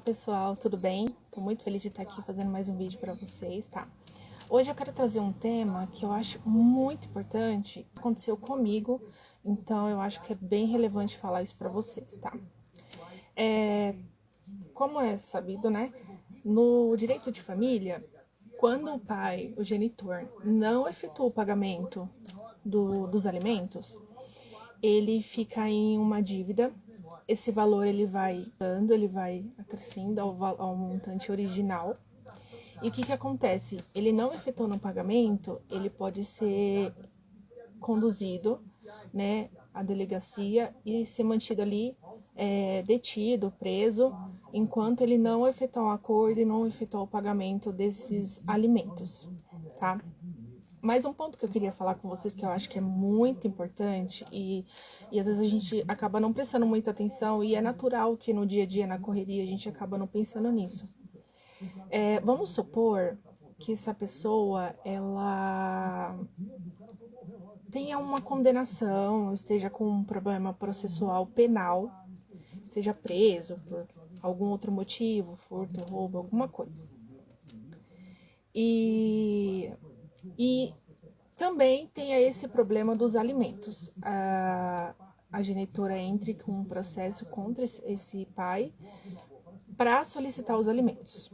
pessoal, tudo bem? Tô muito feliz de estar aqui fazendo mais um vídeo para vocês, tá? Hoje eu quero trazer um tema que eu acho muito importante, que aconteceu comigo, então eu acho que é bem relevante falar isso para vocês, tá? Como é sabido, né? No direito de família, quando o pai, o genitor, não efetua o pagamento dos alimentos, ele fica em uma dívida. Esse valor ele vai dando, ele vai acrescendo ao montante original. E o que acontece? Ele não efetuando o pagamento, ele pode ser conduzido, né, à delegacia e ser mantido ali detido, preso, enquanto ele não efetuar um acordo e não efetuar o pagamento desses alimentos, tá? Mais um ponto que eu queria falar com vocês, que eu acho que é muito importante e às vezes a gente acaba não prestando muita atenção, e é natural que no dia a dia, na correria, a gente acaba não pensando nisso. Vamos supor que essa pessoa, ela tenha uma condenação, esteja com um problema processual penal, esteja preso por algum outro motivo, furto, roubo, alguma coisa. E também tem esse problema dos alimentos. A genitora entre com um processo contra esse pai para solicitar os alimentos.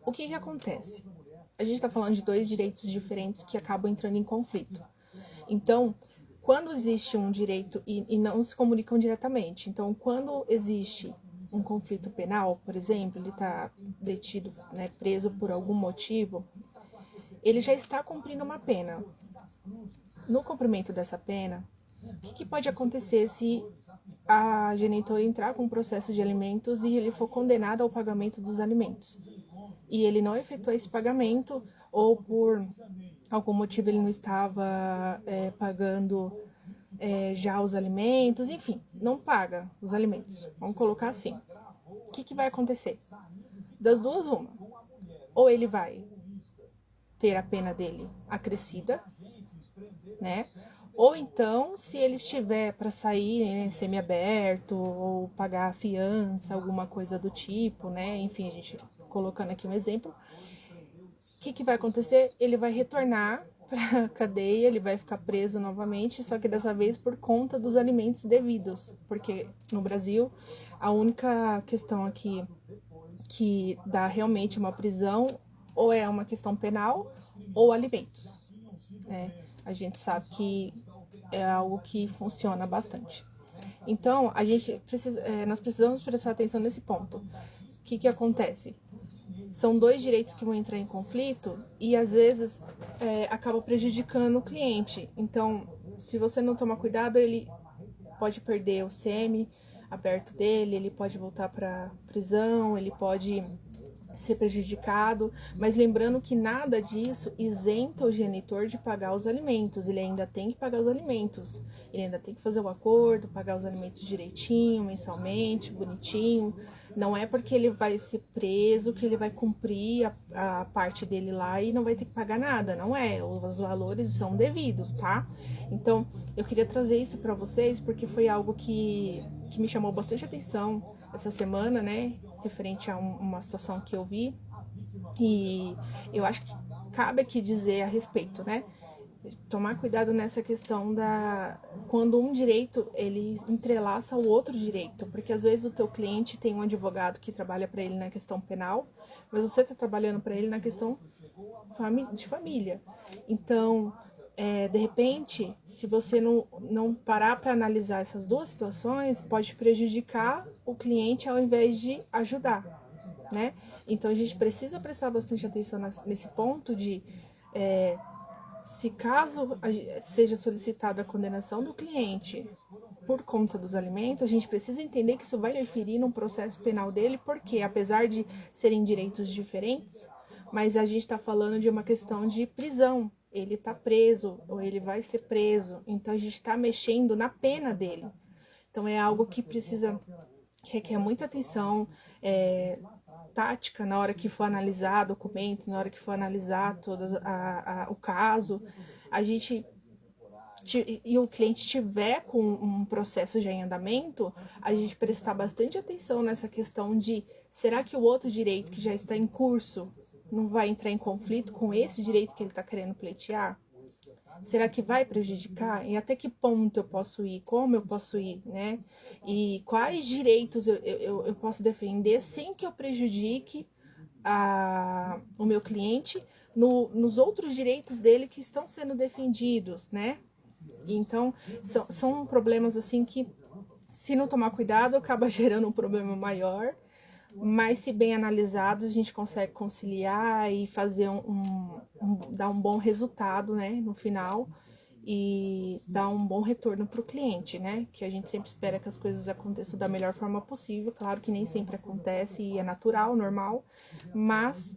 O que acontece? A gente está falando de dois direitos diferentes que acabam entrando em conflito. Então, quando existe um direito e não se comunicam diretamente, então quando existe um conflito penal, por exemplo, ele está detido, né, preso por algum motivo, ele já está cumprindo uma pena. No cumprimento dessa pena, o que pode acontecer se a genitora entrar com um processo de alimentos e ele for condenado ao pagamento dos alimentos? E ele não efetuou esse pagamento, ou por algum motivo ele não estava pagando já os alimentos, enfim, não paga os alimentos. Vamos colocar assim. O que vai acontecer? Das duas, uma. Ou ele vai ter a pena dele acrescida, né? Ou então, se ele estiver para sair, né, semi-aberto, ou pagar a fiança, alguma coisa do tipo, né? Enfim, a gente colocando aqui um exemplo. O que vai acontecer? Ele vai retornar para a cadeia, ele vai ficar preso novamente, só que dessa vez por conta dos alimentos devidos, porque no Brasil a única questão aqui que dá realmente uma prisão ou é uma questão penal ou alimentos, né? A gente sabe que é algo que funciona bastante. Então, nós precisamos prestar atenção nesse ponto. O que acontece? São dois direitos que vão entrar em conflito e às vezes acaba prejudicando o cliente. Então, se você não tomar cuidado, ele pode perder o semi aberto dele, ele pode voltar para prisão, ele pode ser prejudicado, mas lembrando que nada disso isenta o genitor de pagar os alimentos. Ele ainda tem que pagar os alimentos, ele ainda tem que fazer o acordo, pagar os alimentos direitinho, mensalmente, bonitinho. Não é porque ele vai ser preso que ele vai cumprir a parte dele lá e não vai ter que pagar nada, não é. Os valores são devidos, tá? Então, eu queria trazer isso para vocês porque foi algo que me chamou bastante atenção essa semana, né? Referente a uma situação que eu vi. E eu acho que cabe aqui dizer a respeito, né? Tomar cuidado nessa questão quando um direito ele entrelaça o outro direito, porque às vezes o teu cliente tem um advogado que trabalha para ele na questão penal, mas você está trabalhando para ele na questão de família. Então, de repente, se você não parar para analisar essas duas situações, pode prejudicar o cliente ao invés de ajudar, né? Então a gente precisa prestar bastante atenção nesse ponto de se caso seja solicitada a condenação do cliente por conta dos alimentos, a gente precisa entender que isso vai interferir no processo penal dele, porque apesar de serem direitos diferentes, mas a gente está falando de uma questão de prisão. Ele está preso ou ele vai ser preso, então a gente está mexendo na pena dele. Então é algo que requer muita atenção, tática na hora que for analisar documento, na hora que for analisar todo o caso. A gente e o cliente tiver com um processo já em andamento, a gente prestar bastante atenção nessa questão de será que o outro direito que já está em curso não vai entrar em conflito com esse direito que ele está querendo pleitear? Será que vai prejudicar? E até que ponto eu posso ir? Como eu posso ir, né? E quais direitos eu posso defender sem que eu prejudique o meu cliente nos outros direitos dele que estão sendo defendidos, né? Então, são problemas assim que, se não tomar cuidado, acaba gerando um problema maior. Mas, se bem analisados, a gente consegue conciliar e fazer dar um bom resultado, né, no final, e dar um bom retorno para o cliente, né? Que a gente sempre espera que as coisas aconteçam da melhor forma possível. Claro que nem sempre acontece e é natural, normal, mas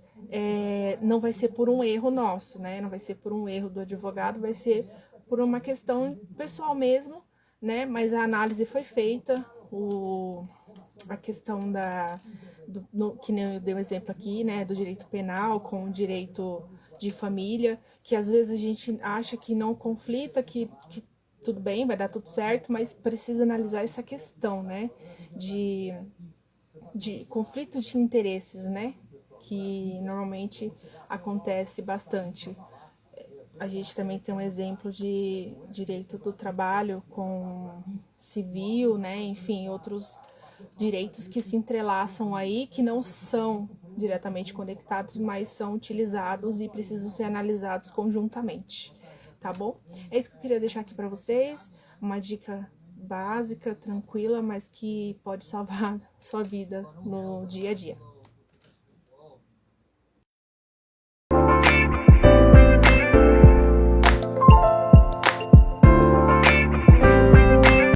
não vai ser por um erro nosso, né? Não vai ser por um erro do advogado, vai ser por uma questão pessoal mesmo, né? Mas a análise foi feita, a questão que nem eu dei um exemplo aqui, né, do direito penal com o direito de família, que às vezes a gente acha que não conflita, que tudo bem, vai dar tudo certo, mas precisa analisar essa questão, né, de conflito de interesses, né, que normalmente acontece bastante. A gente também tem um exemplo de direito do trabalho com civil, né, enfim, outros direitos que se entrelaçam aí, que não são diretamente conectados, mas são utilizados e precisam ser analisados conjuntamente, tá bom? É isso que eu queria deixar aqui para vocês, uma dica básica, tranquila, mas que pode salvar sua vida no dia a dia.